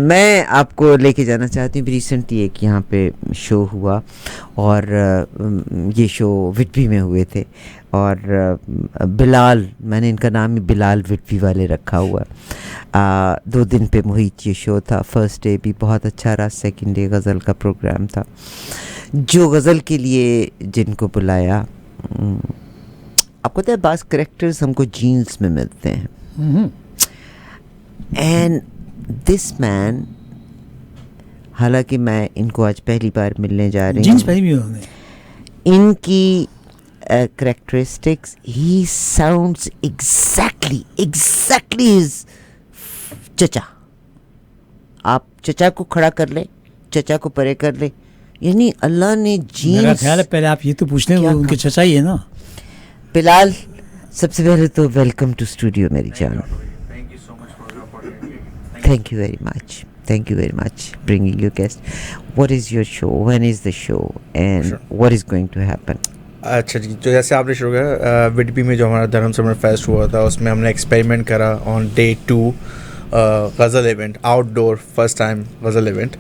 میں آپ کو لے کے جانا چاہتی ہوں. ریسنٹلی ایک یہاں پہ شو ہوا اور یہ شو وٹوی میں ہوئے تھے اور بلال, میں نے ان کا نام ہی بلال وٹوی والے رکھا ہوا. 2 دن پہ محیط یہ شو تھا. فرسٹ ڈے بھی بہت اچھا رہا, سیکنڈ ڈے غزل کا پروگرام تھا. جو غزل کے لیے جن کو بلایا, آپ کو پتہ ہے بعض کریکٹرز ہم کو جینس میں ملتے ہیں. اینڈ دس مین, حالانکہ میں ان کو آج پہلی بار ملنے جا رہی ہوں, ان کی کریکٹرسٹکس, ہی ساؤنڈس ایگزیکٹلی ہز چچا. آپ چچا کو کھڑا کر لیں, چچا کو پرے کر لیں, یعنی اللہ نے جینس. میرا خیال ہے پہلے آپ یہ تو پوچھ لیں ان کے چچا ہی ہے نا. بلال, سب سے پہلے تو ویلکم ٹو اسٹوڈیو میری جان. Thank you very much bringing your guest. What is your show? When is the show? And sure. What is going to happen? اچھا جی, تو جیسے آپ نے شروع کیا وڈبی میں جو ہمارا دھرم سمر فیسٹ ہوا تھا, اس میں ہم نے ایکسپیریمنٹ کرا آن Day 2 غزل ایونٹ, آؤٹ ڈور فرسٹ ٹائم غزل ایونٹ,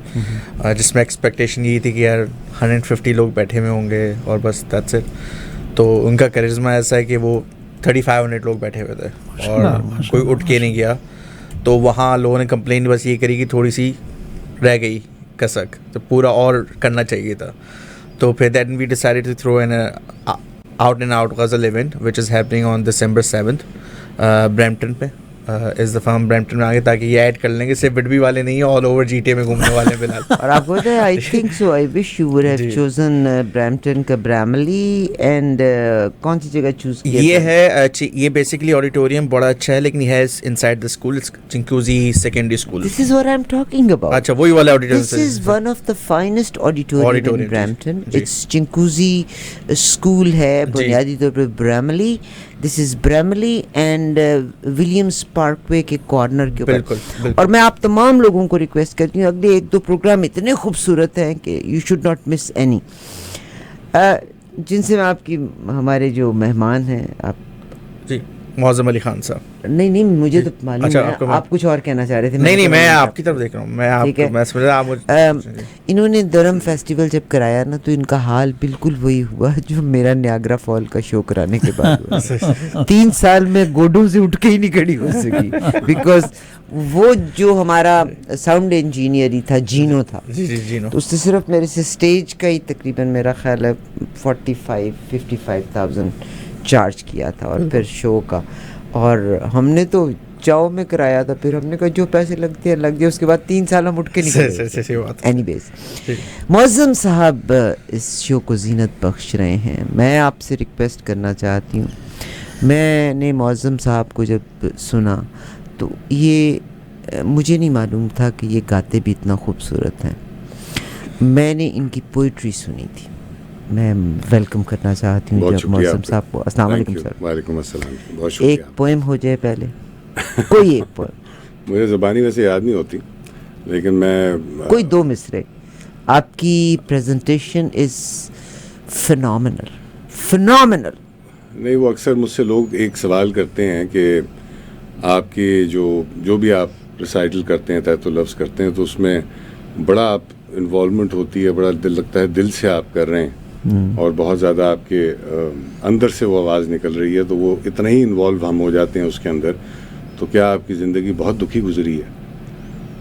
جس میں ایکسپیکٹیشن یہی تھی کہ یار 150 لوگ بیٹھے ہوئے ہوں گے اور بس دیٹس اٹ. تو ان کا کرزما ایسا ہے کہ وہ 3500 لوگ بیٹھے ہوئے تھے اور کوئی اٹھ کے نہیں گیا. تو وہاں لوگوں نے کمپلین بس یہ کری کہ تھوڑی سی رہ گئی کسک, تو پورا اور کرنا چاہیے تھا. تو پھر then we decided to throw an out and out ghazal event which is happening on December 7th Brampton پہ. از دا فرم برمپٹن میں آگے, تاکہ یہ ایڈ کر لیں گے صرف وڈبی والے نہیں ہیں, آل اوور GTA میں گھومنے والے بلال. اور آپ کو I think so, I wish you would have chosen Brampton کا براملی. اینڈ کون سی جگہ چوز کیا؟ یہ ہے یہ بیسکلی آڈیٹوریم بڑا اچھا ہے, لیکن ہے inside the school, Chinguacousy secondary school. This is what I'm talking about. اچھا وہی والا auditorium. This is one of the finest auditorium in Brampton. It's Chinguacousy school ہے بنیادی طور پہ Bramalea. This is Bramalea and Williams parkway کے corner کے اوپر. اور میں آپ تمام لوگوں کو ریکویسٹ کرتی ہوں, اگلے 1-2 پروگرام اتنے خوبصورت ہیں کہ you should not miss any. جن سے میں آپ کی, ہمارے جو مہمان ہیں, آپ جی معظم علی خان صاحب. نہیں مجھے تو معلوم ہے آپ کچھ اور کہنا چاہ رہے تھے. نہیں میں آپ کی طرف دیکھ رہا ہوں. میں آپ انہوں نے دھرم فیسٹیول جب کرایا نا, تو ان کا حال بالکل وہی ہوا جو میرا نیاگرا فال کا شو کرانے کے بعد ہوا. 3 سال میں گوڈوں سے اٹھ کے ہی نہیں کھڑی ہو سکی, بیکاز وہ جو ہمارا ساؤنڈ انجینئر ہی تھا, جینو تھا, تو اس سے صرف میرے سے اسٹیج کا ہی تقریباً میرا خیال ہے 45,000 چارج کیا تھا, اور پھر شو کا. اور ہم نے تو چاؤ میں کرایا تھا, پھر ہم نے کہا جو پیسے لگتے ہیں لگ گئے, اس کے بعد 3 سال ہم اٹھ کے نہیں. اینی ویز, معظم صاحب اس شو کو زینت بخش رہے ہیں. میں آپ سے ریکویسٹ کرنا چاہتی ہوں, میں نے معظم صاحب کو جب سنا تو یہ مجھے نہیں معلوم تھا کہ یہ گاتے بھی اتنا خوبصورت ہیں. میں نے ان کی پوئٹری سنی تھی. میں ویلکم کرنا چاہتی ہوں جب معظم صاحب کو. السلام علیکم سر. وعلیکم السلام. بہت شکریہ. ایک پوئم ہو جائے پہلے, کوئی ایک پوئم. مجھے زبانی ویسے یاد نہیں ہوتی, لیکن میں کوئی 2 مصرے. آپ کی پریزنٹیشن از فنامنل. نہیں, وہ اکثر مجھ سے لوگ ایک سوال کرتے ہیں کہ آپ کی جو بھی آپ ریسائٹل کرتے ہیں, تحت لفظ کرتے ہیں, تو اس میں بڑا آپ انوالومنٹ ہوتی ہے, بڑا دل لگتا ہے, دل سے آپ کر رہے ہیں, اور بہت زیادہ آپ کے اندر سے وہ آواز نکل رہی ہے, تو وہ اتنا ہی انوالو ہم ہو جاتے ہیں اس کے اندر. تو کیا آپ کی زندگی بہت دکھی گزری ہے؟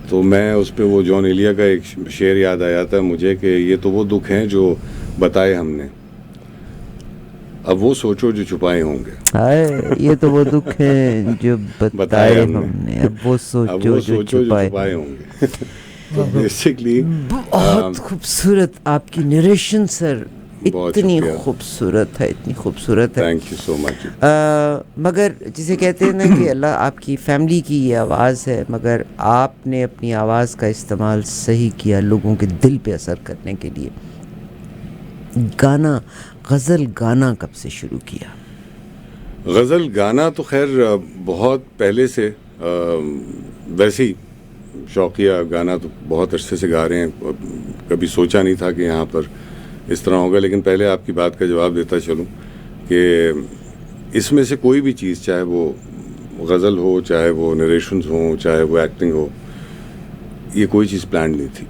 تو میں اس پہ وہ جان ایلیا کا ایک شعر یاد آیا تھا مجھے کہ یہ تو وہ دکھ ہیں جو بتائے ہم نے, اب وہ سوچو جو چھپائے ہوں گے. یہ تو وہ دکھ ہیں جو بتائے ہم نے, اب وہ سوچو جو چھپائے ہوں گے. بیسکلی بہت خوبصورت آپ کی نریشن سر, اتنی خوبصورت ہے, اتنی خوبصورت ہے. تھینک یو سو مچ. مگر جسے کہتے ہیں نا کہ اللہ آپ کی فیملی کی یہ آواز ہے, مگر آپ نے اپنی آواز کا استعمال صحیح کیا لوگوں کے دل پہ اثر کرنے کے لیے. غزل گانا کب سے شروع کیا؟ غزل گانا تو خیر بہت پہلے سے, ویسے ہی شوقیہ گانا تو بہت عرصے سے گا رہے ہیں. کبھی سوچا نہیں تھا کہ یہاں پر اس طرح ہوگا, لیکن پہلے آپ کی بات کا جواب دیتا چلوں کہ اس میں سے کوئی بھی چیز, چاہے وہ غزل ہو, چاہے وہ نریشنز ہوں, چاہے وہ ایکٹنگ ہو, یہ کوئی چیز پلان نہیں تھی,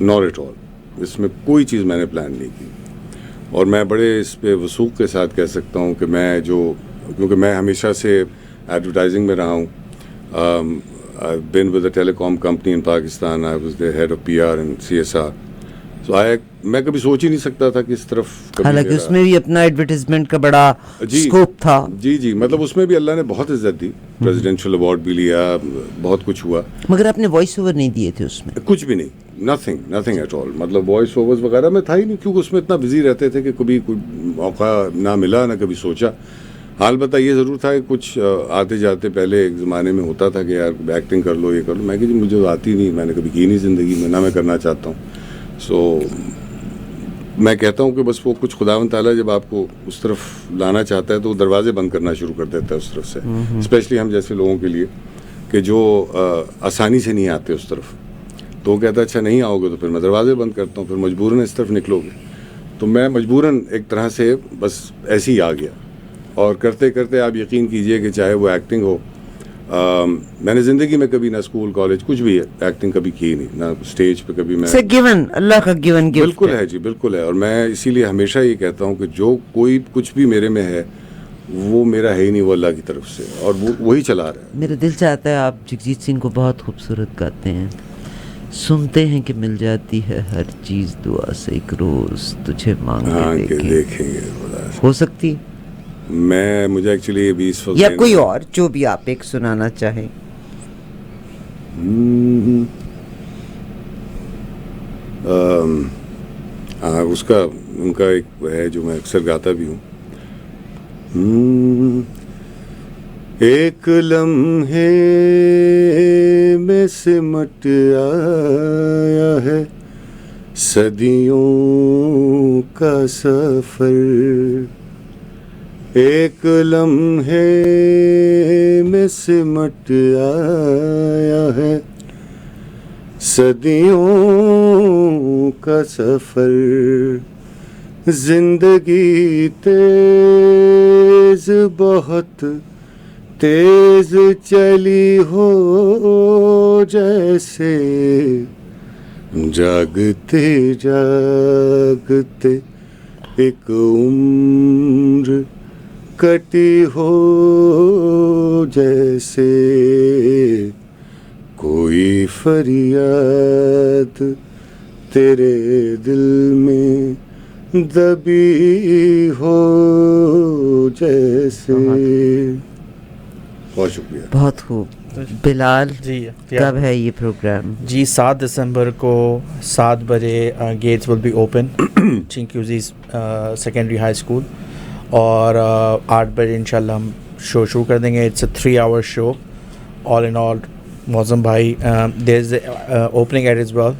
ناٹ ایٹ آل. اس میں کوئی چیز میں نے پلان نہیں کی. اور میں بڑے اس پہ وثوق کے ساتھ کہہ سکتا ہوں کہ میں کیونکہ میں ہمیشہ سے ایڈورٹائزنگ میں رہا ہوں. I've been with a telecom company in Pakistan. I was the head of PR and CSR. So میں کبھی سوچ ہی نہیں سکتا تھا کہ اس طرف, حالانکہ اس میں بھی اپنا ایڈورٹیزمنٹ کا بڑا اسکوپ تھا. جی مطلب اس میں بھی اللہ نے بہت عزت دی, پریزیڈینشیل ایوارڈ بھی لیا, بہت کچھ ہوا. مگر آپ نے وائس اوور نہیں دیے تھے اس میں؟ کچھ بھی نہیں, نتھنگ ایٹ آل. مطلب وائس اوورز وغیرہ میں تھا ہی نہیں, کیونکہ اس میں اتنا بزی رہتے تھے کہ کبھی کوئی موقع نہ ملا, نہ کبھی سوچا. البتہ یہ ضرور تھا کہ کچھ آتے جاتے پہلے ایک زمانے میں ہوتا تھا کہ یار ایکٹنگ کر لو, یہ کر لو. میں کہ جی مجھے آتی نہیں, میں نے کبھی کی نہیں زندگی میں, نہ میں کرنا چاہتا ہوں. سو میں کہتا ہوں کہ بس وہ کچھ خداوند تعالیٰ جب آپ کو اس طرف لانا چاہتا ہے تو وہ دروازے بند کرنا شروع کر دیتا ہے اس طرف سے, اسپیشلی ہم جیسے لوگوں کے لیے کہ جو آسانی سے نہیں آتے اس طرف. تو وہ کہتا ہے اچھا نہیں آؤ گے تو پھر میں دروازے بند کرتا ہوں, پھر مجبوراً اس طرف نکلو گے. تو میں مجبوراً ایک طرح سے بس ایسے ہی آ گیا. اور کرتے کرتے آپ یقین کیجئے کہ چاہے وہ ایکٹنگ ہو, میں نے زندگی میں کبھی نہ اسکول کالج کچھ بھی ایکٹنگ کبھی کی نہیں, نہ اسٹیج پہ کبھی. میں گیون, اللہ کا گیون گفٹ. بالکل ہے جی, بالکل ہے. اور میں اسی لیے ہمیشہ یہ کہتا ہوں کہ جو کوئی کچھ بھی میرے میں ہے وہ میرا ہے ہی نہیں, وہ اللہ کی طرف سے, اور وہ وہی چلا رہا ہے. میرا دل چاہتا ہے, آپ جگجیت سنگھ کو بہت خوبصورت گاتے ہیں. سنتے ہیں کہ مل جاتی ہے ہر چیز دعا سے, ایک روز تجھے مانگ کے دیکھیں گے. ہو سکتی مجھے ایکچولی ابھی اس وقت یا کوئی اور جو بھی آپ ایک سنانا چاہیں. اس کا ان کا ایک ہے جو میں اکثر گاتا بھی ہوں. ایک لمحے میں سمٹ آیا ہے صدیوں کا سفر, ایک لمحے میں سمٹ آیا ہے صدیوں کا سفر. زندگی تیز بہت تیز چلی ہو جیسے جاگتے جاگتے ایک عمر کٹی ہو جیسے کوئی فریاد تیرے دل میں دبی ہو جیسے. بہت شکریہ. بہت خوب. بلال جی کب ہے یہ پروگرام؟ جی 7 دسمبر کو 7 بجے gates will be open Chinguacousy secondary high school, اور 8 بجے انشاءاللہ ہم شو شروع کر دیں گے. It's a 3 hour show. All in all Moazzam بھائی, there is opening act as well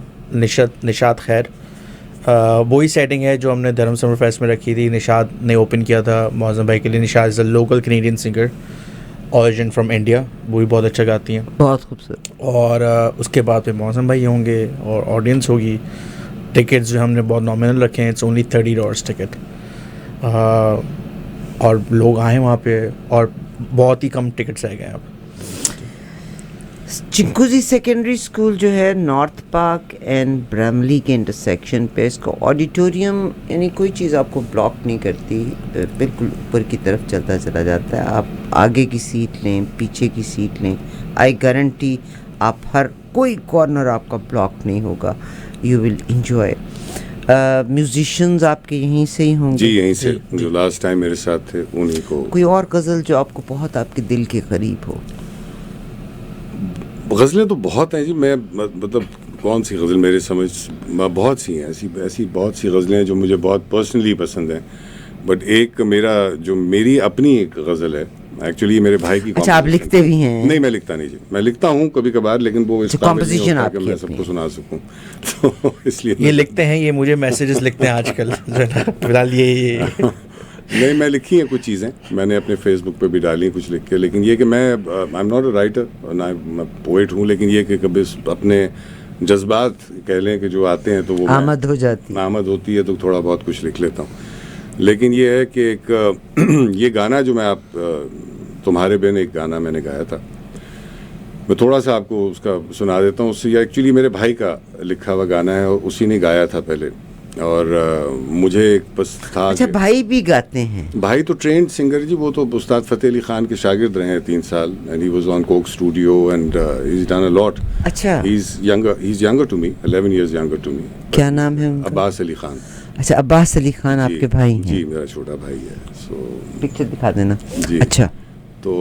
Nishad خیر, وہی سیٹنگ ہے جو ہم نے دھرم سمر فیسٹ میں رکھی تھی. نشاد نے اوپن کیا تھا معظم بھائی کے لیے. Nishad is a local Canadian singer, origin from India, وہ بھی بہت اچھا گاتی ہیں, بہت خوبصورت. اور اس کے بعد پھر معظم بھائی ہوں گے اور آڈینس ہوگی. ٹکٹس جو ہم نے بہت نامنل رکھے ہیں, اٹس اونلی $30 ٹکٹ, اور لوگ آئیں وہاں پہ, اور بہت ہی کم ٹکٹس رہ گئے ہیں اب. چنکوزی سیکنڈری اسکول جو ہے نارتھ پارک اینڈ براملی کے انٹرسیکشن پہ, اس کا آڈیٹوریم یعنی کوئی چیز آپ کو بلاک نہیں کرتی, بالکل اوپر کی طرف چلتا چلا جاتا ہے. آپ آگے کی سیٹ لیں, پیچھے کی سیٹ لیں, آئی گارنٹی آپ ہر کوئی کارنر آپ کا بلاک نہیں ہوگا. You will enjoy. میوزیشینز آپ کے یہیں سے ہی ہوں گے؟ جی یہیں سے, جو لاسٹ ٹائم میرے ساتھ تھے انہیں کو. کوئی اور غزل جو آپ کو بہت آپ کے دل کے قریب ہو؟ غزلیں تو بہت ہیں جی. میں مطلب کون سی غزل میرے سمجھ بہت سی ہیں, ایسی بہت سی غزلیں ہیں جو مجھے بہت پرسنلی پسند ہیں. بٹ ایک میری اپنی ایک غزل ہے ایکچولی, میرے بھائی کی. اچھا, آپ لکھتے بھی ہیں؟ نہیں, میں لکھتا نہیں جی. میں لکھتا ہوں کبھی کبھار, لیکن وہ اس کمپوزیشن آپ کی میں سب کو سنا سکوں, تو اس لیے یہ لکھتے ہیں, یہ مجھے میسیجز لکھتے ہیں آج کل. فی الحال یہ نہیں, میں لکھی ہیں کچھ چیزیں, میں نے اپنے فیس بک پہ بھی ڈالی ہیں کچھ لکھ کے. لیکن یہ کہ میں I am not a writer, نہ میں پوئٹ ہوں, لیکن یہ کہ کبھی اپنے جذبات کہہ لیں کہ جو آتے ہیں تو وہ آمد ہو جاتی, آمد ہوتی ہے, تو تھوڑا بہت کچھ لکھ لیتا ہوں. لیکن یہ ہے کہ ایک یہ گانا جو میں آپ تمہارے بن ایک گانا میں نے گایا تھا. میں تھوڑا سا آپ کو اس کا سنا دیتا ہوں. اس سے یہ ایکچولی میرے بھائی کا لکھا ہوا گانا ہے اور اسی نے گایا تھا پہلے, اور مجھے ایک بس تھا. اچھا بھائی بھی گاتے ہیں؟ بھائی تو ٹرینڈ سنگر جی, وہ تو استاد فتح علی خان کے شاگرد رہے ہیں 3 سال, and he was on Coke studio and he is done a lot. اچھا, he is younger to me, 11 years younger to me. کیا نام ہے ان کا؟ عباس علی خان. اچھا, عباس علی خان آپ کے بھائی ہیں؟ جی میرا چھوٹا بھائی ہے. سو پکچر دکھا دینا. جی اچھا, تو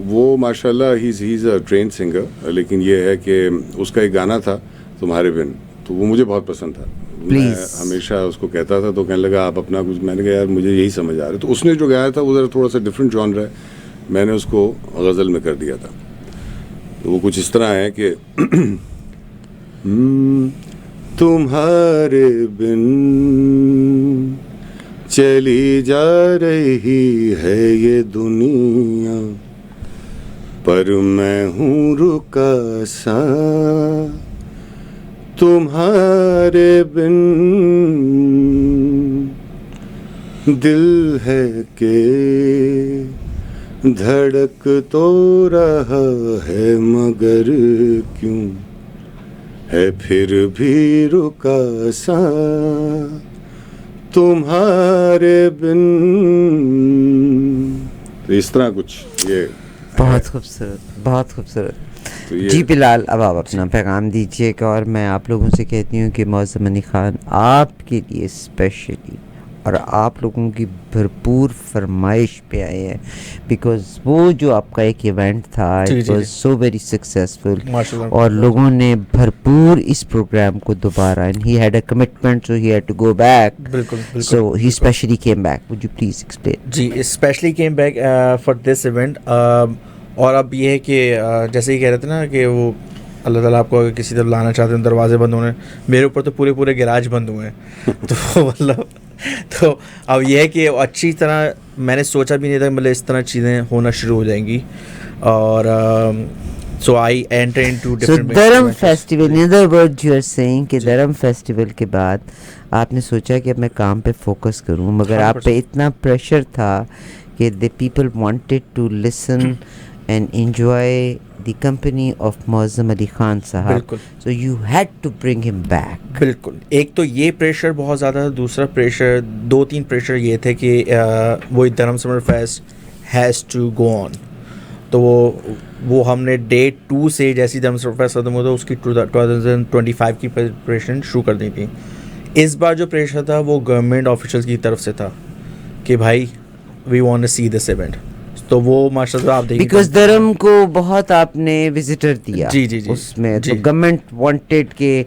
وہ ماشاء اللہ ہی از اے ٹرینڈ سنگر, لیکن یہ ہے کہ اس کا ایک گانا تھا تمہارے بن, تو وہ مجھے بہت پسند تھا. میں ہمیشہ اس کو کہتا تھا, تو کہنے لگا آپ اپنا کچھ. میں نے کہا یار مجھے یہی سمجھ آ رہا ہے. تو اس نے جو گایا تھا وہ ذرا تھوڑا سا ڈفرینٹ جانر ہے, میں نے اس کو غزل میں کر دیا تھا. تو وہ کچھ اس طرح ہے کہ تمہارے بن چلی جا رہی ہے یہ دنیا, پر میں ہوں رکا سا تمہارے بن. دل ہے کہ دھڑک تو رہا ہے مگر کیوں ہے پھر بھی رکا سا تمہارے بن. اس طرح کچھ یہ بہت خوبصورت, بہت خوبصورت. جی بلال, اب آپ اپنا پیغام دیجیے گا, اور میں آپ لوگوں سے کہتی ہوں کہ معظم علی خان آپ کے لیے اسپیشلی اور آپ لوگوں کی بھرپور فرمائش پہ آئے ہیں, بیکاز وہ جو آپ کا ایک ایونٹ تھا it was so very successful, اور لوگوں نے بھرپور اس پروگرام کو دوبارہ, and he had a commitment, so he had to go back. So he especially came back. Would you please explain? جی, especially came back for this event. اور اب یہ ہے کہ جیسے ہی کہہ رہے تھے نا کہ وہ اللہ تعالیٰ آپ کو اگر کسی طرف لانا چاہتے ہیں, دروازے بند ہونے, میرے اوپر تو پورے گراج بند ہوئے ہیں. تو مطلب تو اب یہ ہے کہ اچھی طرح میں نے سوچا بھی نہیں تھا مطلب اس طرح چیزیں ہونا شروع ہو جائیں گی. اور so I enter into different drum festival. In other word you are seeing کہ درم فیسٹیول کے بعد آپ نے سوچا کہ اب میں کام پہ فوکس کروں, مگر آپ پہ اتنا پریشر تھا کہ the people wanted to listen and enjoy the company of معظم علی خان صاحب, so you had to bring him back. بالکل, ایک تو یہ پریشر بہت زیادہ تھا, دوسرا پریشر 2-3 پریشر یہ تھے کہ وہ دھرم سمر فیسٹ ہیز ٹو گو آن. تو وہ ہم نے ڈے 2 سے جیسی دھرم سمر فیسٹ ختم ہوتا اس کی 2025 کی پریپریشن شروع کر دی تھی. اس بار جو پریشر تھا وہ گورنمنٹ آفیشلز کی طرف سے تھا کہ بھائی we want to see this event. تو وہ ماشاء اللہ آپ دیکھیں بیکاز دھرم کو بہت آپ نے وزٹر دیا جی اس میں, تو گورنمنٹ وانٹیڈ کہ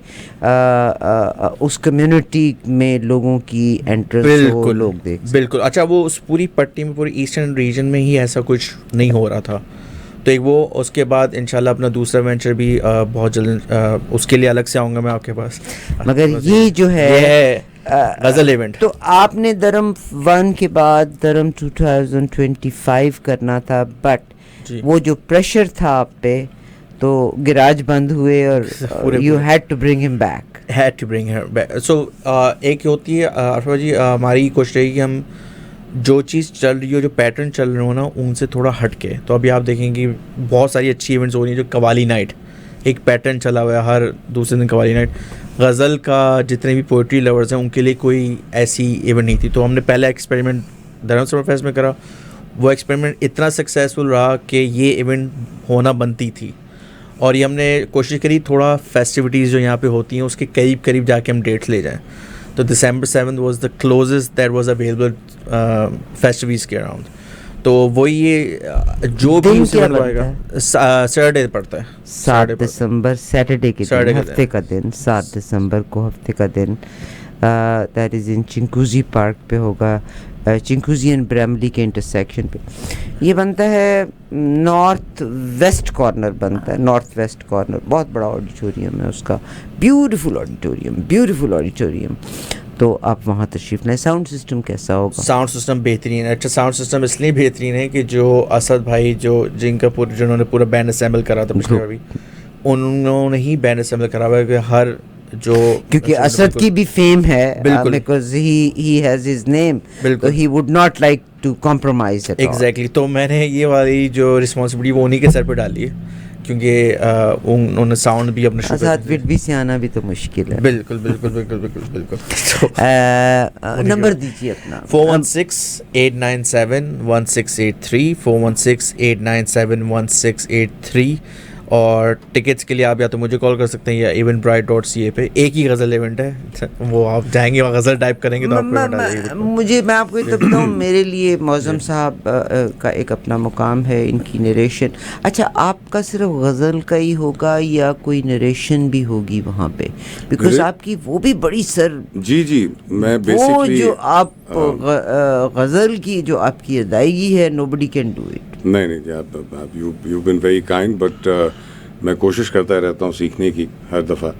اس کمیونٹی میں لوگوں کی انٹرسٹ ہو, لوگ دیکھ. بالکل. اچھا, وہ اس پوری پٹی میں, پوری ایسٹرن ریجن میں ہی ایسا کچھ نہیں ہو رہا تھا. تو ایک وہ, اس کے بعد انشاءاللہ اپنا دوسرا وینچر بھی بہت جلد, اس کے لیے الگ سے آؤں گا میں آپ کے پاس. مگر یہ جو ہے غزل ایونٹ, تو آپ نے دھرم 1 کے بعد دھرم 2025 کرنا تھا, بٹ وہ جو پریشر تھا آپ پہ تو گراج بند ہوئے اور یو ہیڈ ٹو برنگ ہم بیک. سو ایک ہوتی ہے عرفہ جی, ہماری کوشش رہی کہ ہم جو چیز چل رہی ہو, جو پیٹرن چل رہے ہو نا, ان سے تھوڑا ہٹ کے. تو ابھی آپ دیکھیں کہ بہت ساری اچھی ایونٹس ہو رہی ہیں, جو قوالی نائٹ ایک پیٹرن چلا ہوا ہے, ہر دوسرے دن قوالی نائٹ. غزل کا جتنے بھی پوئٹری لورز ہیں ان کے لیے کوئی ایسی ایونٹ نہیں تھی. تو ہم نے پہلا ایکسپیریمنٹ دھرم سمر فیسٹ میں کرا, وہ ایکسپیریمنٹ اتنا سکسیزفل رہا کہ یہ ایونٹ ہونا بنتی تھی. اور یہ ہم نے کوشش کری تھوڑا فیسٹیوٹیز جو یہاں پہ ہوتی ہیں اس کے قریب جا کے ہم ڈیٹس لے جائیں. تو December 7th was the closest date was available festivities کے اراؤنڈ. تو وہی یہ جو بھی ہوئے گا سیٹرڈے پڑتا ہے, 7 دسمبر سیٹرڈے کے دن, ہفتے کا دن, 7 دسمبر کو ہفتے کا دن, دیٹ از ان چنکوزی پارک پہ ہوگا, چنکوزی اینڈ بریملی کے انٹرسیکشن پہ. یہ بنتا ہے نارتھ ویسٹ کارنر, بنتا ہے نارتھ ویسٹ کارنر. بہت بڑا آڈیٹوریم ہے اس کا, بیوٹیفل آڈیٹوریم. تو آپ وہاں تشریف لائیں. ساؤنڈ سسٹم کیسا ہوگا؟ ساؤنڈ سسٹم بہترین ہے. اچھا, ساؤنڈ سسٹم اس لیے بہترین ہے کہ جو اسد بھائی جنہوں نے پورا بینڈ اسمبل کرا تھا پچھلی بار بھی, انہوں نے ہی بینڈ اسمبل کرا ہوا ہے کہ ہر جو کیونکہ اسد کی بھی فیم ہے بالکل because he has his name تو he would not like to compromise exactly. تو میں نے یہ والی جو رسپانسبلٹی وہ انہیں کے سر پہ ڈالی ہے کیونکہ انہوں نے ساؤنڈ بھی اپنے آزاد وڈبی سے آنا بھی تو مشکل ہے. بالکل بالکل بالکل بالکل بالکل. نمبر دیجیے اپنا 416-897-1683 416-897-1683. اور ٹکٹس کے لیے آپ یا تو مجھے کال کر سکتے ہیں یا eventbrite.ca پہ. ایک ہی غزل ایونٹ ہے, وہ آپ جائیں گے غزل ٹائپ کریں گے تو آپ کو مجھے میں آپ کو یہ تو بتاؤں میرے لیے معظم صاحب کا ایک اپنا مقام ہے, ان کی نریشن. اچھا آپ کا صرف غزل کا ہی ہوگا یا کوئی نریشن بھی ہوگی وہاں پہ, بیکاز آپ کی وہ بھی بڑی سر جی میں وہ جو آپ غزل کی جو آپ کی ادائیگی ہے nobody can do it. نہیں you been very kind, but میں کوشش کرتا رہتا ہوں سیکھنے کی ہر دفعہ,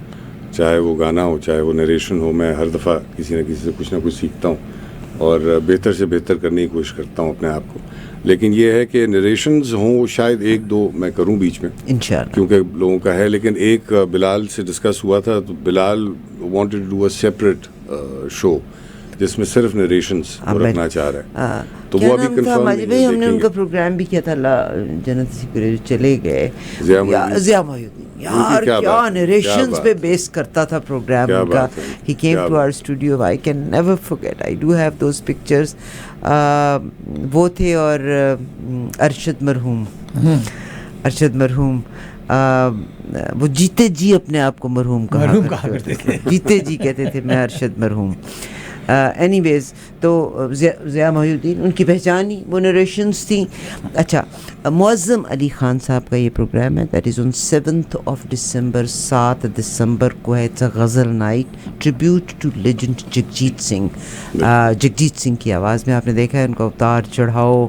چاہے وہ گانا ہو چاہے وہ نریشن ہو. میں ہر دفعہ کسی نہ کسی سے کچھ نہ کچھ سیکھتا ہوں اور بہتر سے بہتر کرنے کی کوشش کرتا ہوں اپنے آپ کو. لیکن یہ ہے کہ نریشنز ہوں شاید ایک دو میں کروں بیچ میں انشاءاللہ, کیونکہ لوگوں کا ہے. لیکن ایک بلال سے ڈسکس ہوا تھا تو Bilal wanted to do a separate show جس میں صرف نریشنز رکھنا چاہ رہا ہے. تو وہ ابھی کنفرم نہیں ہے. ہم نے ان کا پروگرام بھی کیا تھا, جنت سے چلے گئے ضیاء محی الدین, یار کیا نریشنز پہ بیس کرتا تھا پروگرام کا. He came to our studio, I can never forget, I do have those pictures. وہ تھے اور ارشد مرحوم وہ جیتے جی اپنے آپ کو مرحوم کہا کرتے تھے, جیتے جی کہتے تھے میں ارشد مرحوم. اینی ویز تو ضیاء محی الدین ان کی پہچان ہی وہ نریشنز تھیں. اچھا معظم علی خان صاحب کا یہ پروگرام ہے, that is on 7th of December, 7 دسمبر کو ہے. It's a ghazal night tribute to legend Jagjit Singh. Jagjit Singh کی آواز میں آپ نے دیکھا ہے ان کا اتار چڑھاؤ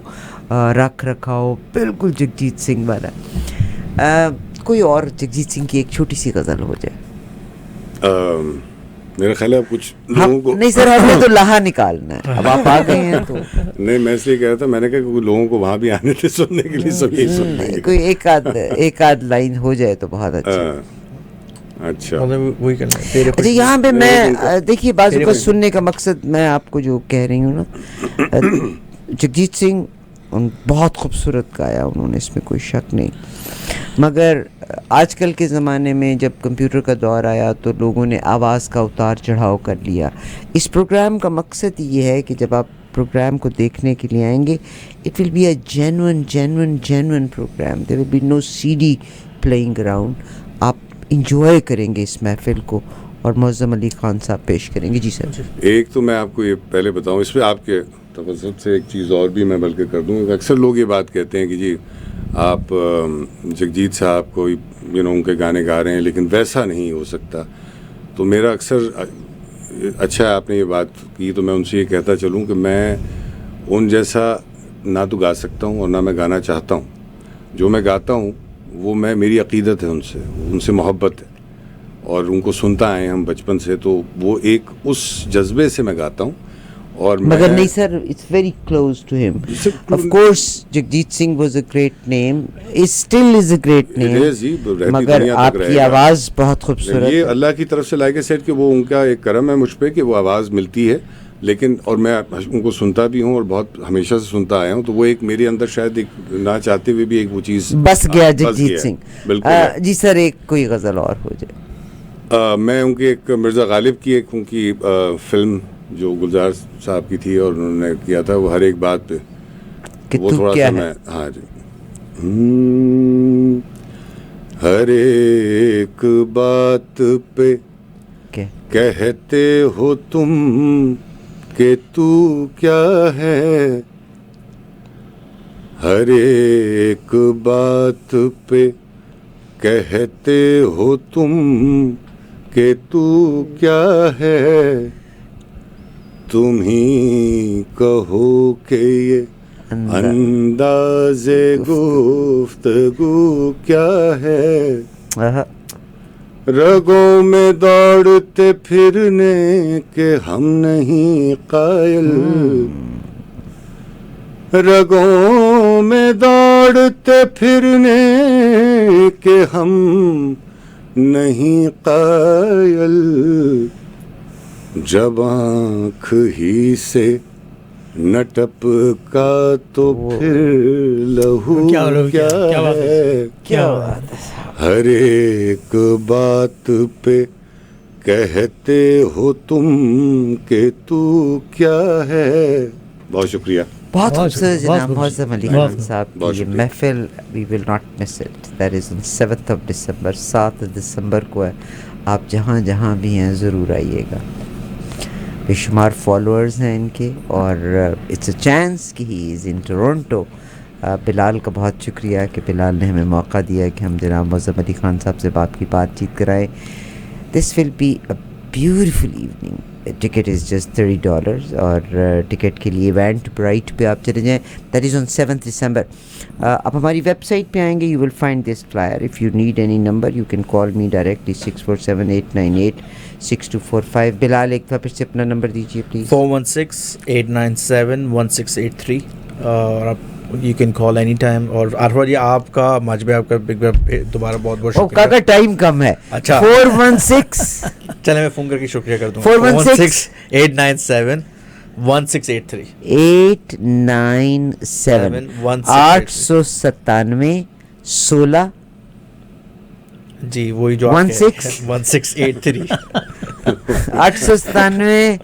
رکھ رکھاؤ بالکل جگجیت سنگھ والا. کوئی اور جگجیت سنگھ کی ایک چھوٹی سی غزل ہو جائے. میرا خیال ہے کچھ لوگوں کو نہیں سر, ہم نے تو لہا نکالنا ہے, اب آپ آ گئے ہیں تو نہیں, میں اس لیے کہہ رہا تھا, میں نے کہا کہ لوگوں کو وہاں بھی آنے تھے سننے کے لیے, سب یہی سننے کے لیے. کوئی ایک آدھ لائن ہو جائے تو بہت اچھا. اچھا یہاں پہ میں دیکھیے بعض اوقات سننے کا مقصد میں آپ کو جو کہہ رہی ہوں نا, جگجیت سنگھ بہت خوبصورت گایا انہوں نے, اس میں کوئی شک نہیں, مگر آج کل کے زمانے میں جب کمپیوٹر کا دور آیا تو لوگوں نے آواز کا اتار چڑھاؤ کر لیا. اس پروگرام کا مقصد یہ ہے کہ جب آپ پروگرام کو دیکھنے کے لیے آئیں گے, it will be a genuine program, there will be no CD playing around. آپ انجوائے کریں گے اس محفل کو اور معظم علی خان صاحب پیش کریں گے. جی سر. ایک تو میں آپ کو یہ پہلے بتاؤں, اس پہ آپ کے توسط سے ایک چیز اور بھی میں بلکہ کر دوں. اکثر لوگ یہ بات کہتے ہیں کہ جی آپ جگجیت صاحب کو ان کے گانے گا رہے ہیں لیکن ویسا نہیں ہو سکتا. تو میرا اکثر اچھا ہے آپ نے یہ بات کی, تو میں ان سے یہ کہتا چلوں کہ میں ان جیسا نہ تو گا سکتا ہوں اور نہ میں گانا چاہتا ہوں. جو میں گاتا ہوں وہ میری عقیدت ہے, ان سے محبت ہے اور ان کو سنتا آئے ہم بچپن سے, تو وہ ایک اس جذبے سے میں گاتا ہوں. اور مگر نہیں سر, اٹس ویری کلوز ٹو ہم. Of course Jagjit Singh was a great name, still is a great name, مگر آپ کی آواز بہت خوبصورت ہے. یہ اللہ کی طرف سے لائک اے سیٹ کہ وہ ان کا ایک کرم ہے مجھ پہ کہ وہ آواز ملتی ہے, لیکن اور میں ان کو سنتا بھی ہوں اور بہت ہمیشہ سے سنتا آیا ہوں. تو وہ ایک میرے اندر شاید ایک نہ چاہتے ہوئے بھی ایک وہ چیز بس گیا جگجیت سنگھ. بالکل. جی سر, ایک کوئی غزل اور ہو جائے. میں ان کی ایک مرزا غالب کی ایک ان کی فلم جو گلزار صاحب کی تھی اور انہوں نے کیا تھا وہ ہر ایک بات پہ, وہ تھوڑا سا میں ہاں جی ہر ایک بات پہ کہتے ہو تم کہ تو کیا ہے, ہر ایک بات پہ کہتے ہو تم کہ تو کیا ہے, تم ہی کہو کہ یہ انداز گفتگو کیا ہے, رگوں میں دوڑتے پھرنے کے ہم نہیں قائل, رگوں میں دوڑتے پھرنے کے ہم نہیں قائل جب آنکھ ہی سے نہ ٹپکا تو پھر لہو کیا ہے. کیا بات ہے. ہر ایک بات پہ کہتے ہو تم کہ تو کیا ہے. بہت شکریہ. بہت خوبصورت جناب معظم علی خان صاحب بہت کی یہ شکریہ. محفل we will not miss it. That is on 7 دسمبر. 7 دسمبر کو ہے. آپ جہاں جہاں بھی ہیں ضرور آئیے گا. بے شمار فالوورز ہیں ان کے اور اٹس اے چانس کہ ہی از ان ٹورنٹو. بلال کا بہت شکریہ کہ بلال نے ہمیں موقع دیا کہ ہم جناب معظم علی خان صاحب سے آپ کی بات چیت کرائیں. This will be a beautiful evening. Ticket is just $30 اور ٹکٹ کے لیے ایونٹ برائٹ پہ آپ چلے جائیں. دیٹ از آن 7 دسمبر. آپ ہماری ویب سائٹ پہ آئیں گے. You will find this flyer. If you need any number you can call me directly 6478986245. بلال ایک دفعہ پھر سے اپنا نمبر دیجیے پلیز. 416-897-1683 اور آپ you can call any time. اور عارفہ جی آپ کا مجمع آپ کا دوبارہ بہت بہت شکریہ. کاکا ٹائم کم ہے. اچھا 416 چلے میں فون کر کے شکریہ کر دوں. 416-897 416-897-1683 897 جی وہی جو 1683 897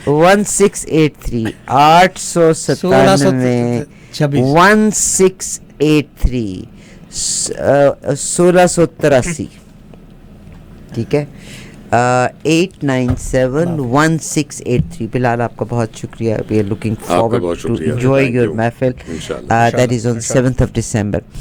1683 897 1683 1683. ٹھیک ہے. 897-1683. بلال آپ کا بہت شکریہ. We are looking forward to enjoy your محفل. That is on 7 December.